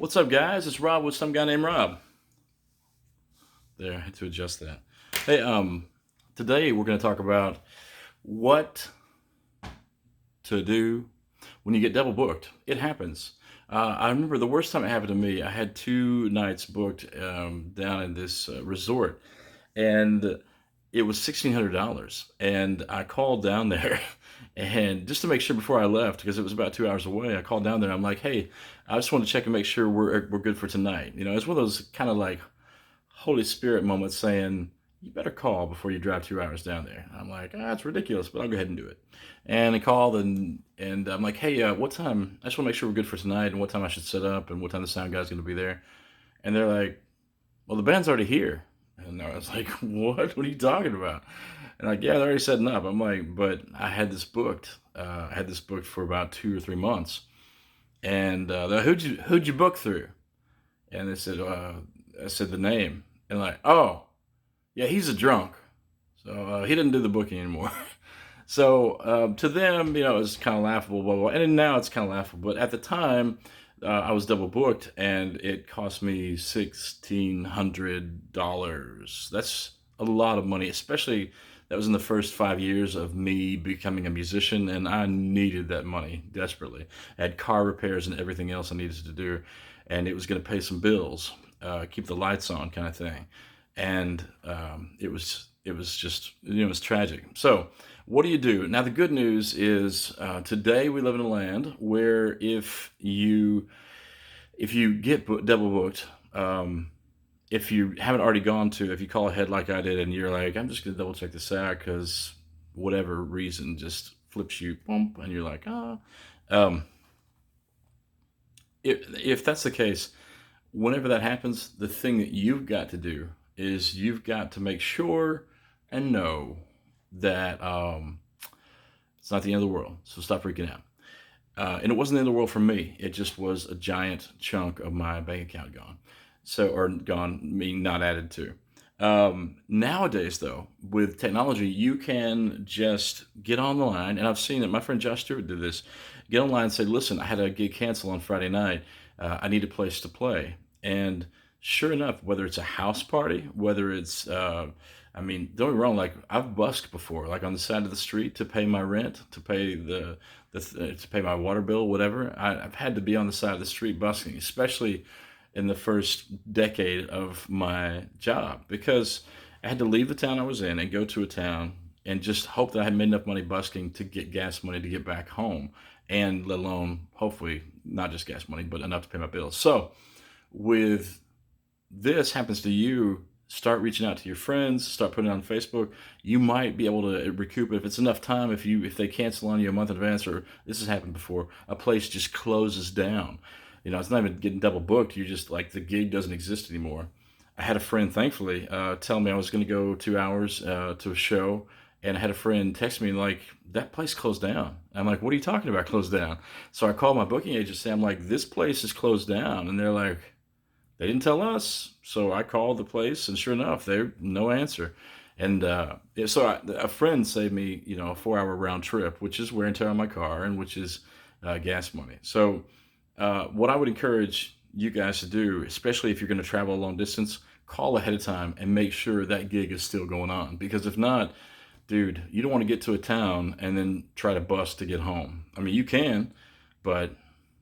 What's up, guys? It's Rob with Some Guy Named Rob. There, I had to adjust that. Hey, today we're going to talk about what to do when you get double booked. It happens. I remember the worst time it happened to me. I had 2 nights booked down in this resort, and it was $1,600. And I called down there, and just to make sure before I left, because it was about 2 hours away, I called down there. I'm like, "Hey, I just want to check and make sure we're good for tonight." It's one of those kind of like Holy Spirit moments saying, "You better call before you drive 2 hours down there." I'm like, "It's ridiculous, but I'll go ahead and do it." And I called and I'm like, "Hey, what time? I just want to make sure we're good for tonight, and what time I should set up, and what time the sound guy's going to be there." And they're like, "Well, the band's already here." And I was like, "What? What are you talking about?" And like, "Yeah, they're already setting up." I'm like, "But I had this booked. I had this booked for about 2 or 3 months." And they're like, who'd you book through? And they said, I said the name, and like, "Oh, yeah, he's a drunk, so he didn't do the booking anymore." So to them, it was kind of laughable, blah, blah, blah. And now it's kind of laughable. But at the time, I was double booked, and it cost me $1,600. That's a lot of money, especially that was in the first 5 years of me becoming a musician, and I needed that money desperately. I had car repairs and everything else I needed to do, and it was going to pay some bills, keep the lights on, kind of thing. And it was just it was tragic. So what do you do now? The good news is today we live in a land where if you get double booked, if you haven't already gone to, if you call ahead like I did, and you're like, "I'm just gonna double check this out because whatever reason just flips you, bump," and you're like, um, if that's the case, whenever that happens, the thing that you've got to do is you've got to make sure and know that it's not the end of the world. So stop freaking out. And it wasn't the end of the world for me. It just was a giant chunk of my bank account gone. So, or gone, meaning not added to. Nowadays, though, with technology, you can just get on the line, and I've seen it. My friend Josh Stewart did this. Get online and say, "Listen, I had a gig cancel on Friday night. I need a place to play." And sure enough, whether it's a house party, whether it's, I mean, don't get me wrong, like I've busked before, like on the side of the street to pay my rent, to pay to pay my water bill, whatever. I've had to be on the side of the street busking, especially in the first decade of my job, because I had to leave the town I was in and go to a town and just hope that I had made enough money busking to get gas money to get back home, and let alone hopefully not just gas money, but enough to pay my bills. So with this happens to you, start reaching out to your friends, start putting it on Facebook. You might be able to recoup it if it's enough time. If they cancel on you a month in advance, or this has happened before, a place just closes down. It's not even getting double booked. You just like the gig doesn't exist anymore. I had a friend, thankfully, tell me I was going to go 2 hours to a show, and I had a friend text me like, "That place closed down." I'm like, "What are you talking about, closed down?" So I called my booking agency. I'm like, "This place is closed down," and they're like, "They didn't tell us." So I called the place, and sure enough, they no answer. And yeah, so a friend saved me, a 4-hour round trip, which is wear and tear on my car, and which is gas money. So what I would encourage you guys to do, especially if you're going to travel a long distance, call ahead of time and make sure that gig is still going on. Because if not, dude, you don't want to get to a town and then try to bus to get home. I mean, you can, but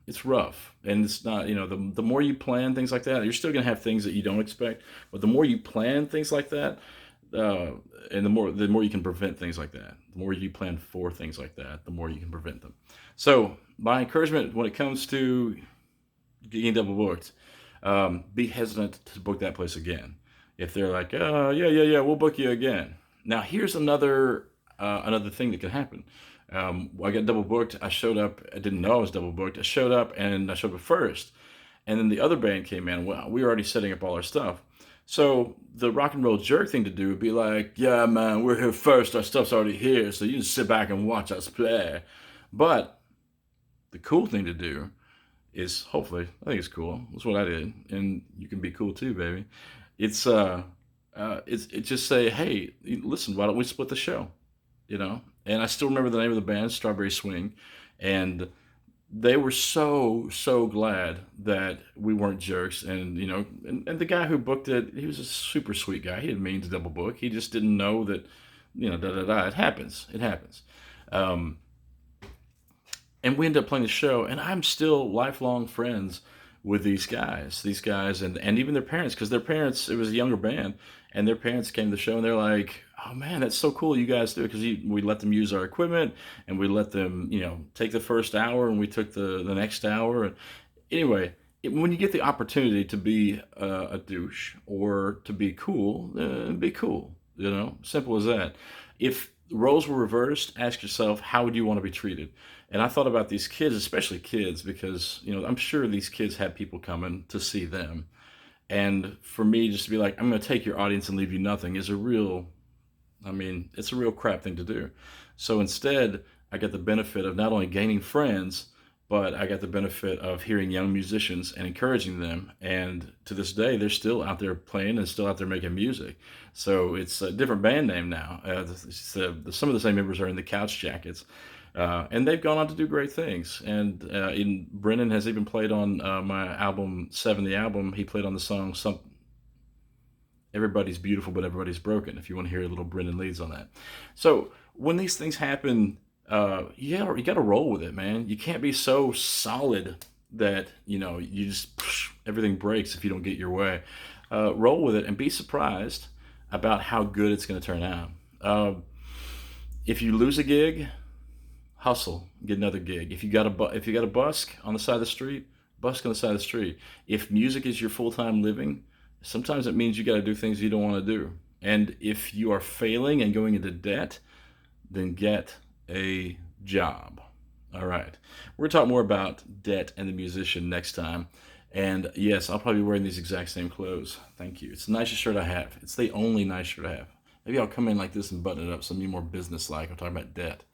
it's rough, and it's not. The more you plan things like that, you're still gonna have things that you don't expect. But the more you plan things like that, uh, and the more you can prevent things like that. The more you plan for things like that, the more you can prevent them. So my encouragement when it comes to getting double booked, be hesitant to book that place again. If they're like, yeah, yeah, yeah, we'll book you again. Now, here's another thing that could happen. I got double booked. I showed up. I didn't know I was double booked. I showed up, and I showed up first. And then the other band came in. Well, we were already setting up all our stuff. So the rock and roll jerk thing to do would be like, "Yeah, man, we're here first. Our stuff's already here. So you just sit back and watch us play." But the cool thing to do is, hopefully, I think it's cool. That's what I did, and you can be cool too, baby. It's it's just say, "Hey, listen, why don't we split the show?" And I still remember the name of the band, Strawberry Swing, and they were so glad that we weren't jerks. And and the guy who booked it, he was a super sweet guy. He didn't mean to double book. He just didn't know that, da da da. It happens. Um, and we ended up playing the show, and I'm still lifelong friends with these guys, and even their parents, because their parents, it was a younger band, and their parents came to the show, and they're like, oh man, that's so cool you guys do it, because we let them use our equipment, and we let them take the first hour, and we took the next hour. And anyway, when you get the opportunity to be a douche or to be cool. Simple as that. If roles were reversed, ask yourself, how would you want to be treated? And I thought about these kids, especially kids, because I'm sure these kids have people coming to see them. And for me, just to be like, I'm going to take your audience and leave you nothing, is a real, I mean, it's a real crap thing to do. So instead, I get the benefit of not only gaining friends, but I got the benefit of hearing young musicians and encouraging them. And to this day, they're still out there playing and still out there making music. So it's a different band name now. Some of the same members are in the Couch Jackets. And they've gone on to do great things. And Brennan has even played on my album, Seven, the album. He played on the song Everybody's Beautiful, but Everybody's Broken, if you want to hear a little Brendan Leeds on that. So when these things happen, you gotta roll with it, man. You can't be so solid that, you just, everything breaks if you don't get your way. Roll with it and be surprised about how good it's going to turn out. Uh, if you lose a gig, hustle, get another gig. If you got a busk on the side of the street, busk on the side of the street. If music is your full-time living, sometimes it means you got to do things you don't want to do. And if you are failing and going into debt, then get a job. All right. We're going to talk more about debt and the musician next time. And yes, I'll probably be wearing these exact same clothes. Thank you. It's the nicest shirt I have. It's the only nice shirt I have. Maybe I'll come in like this and button it up so I'm more business-like. I'm talking about debt.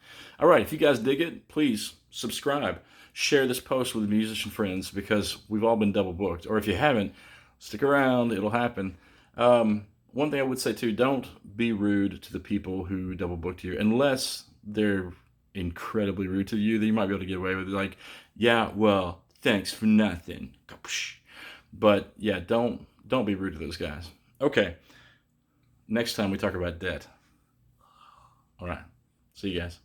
All right. If you guys dig it, please subscribe. Share this post with musician friends, because we've all been double booked. Or if you haven't, stick around. It'll happen. One thing I would say too, don't be rude to the people who double booked you, unless they're incredibly rude to you. Then you might be able to get away with it. Like, yeah, well, thanks for nothing. But yeah, don't be rude to those guys. Okay. Next time we talk about debt. All right. See you guys.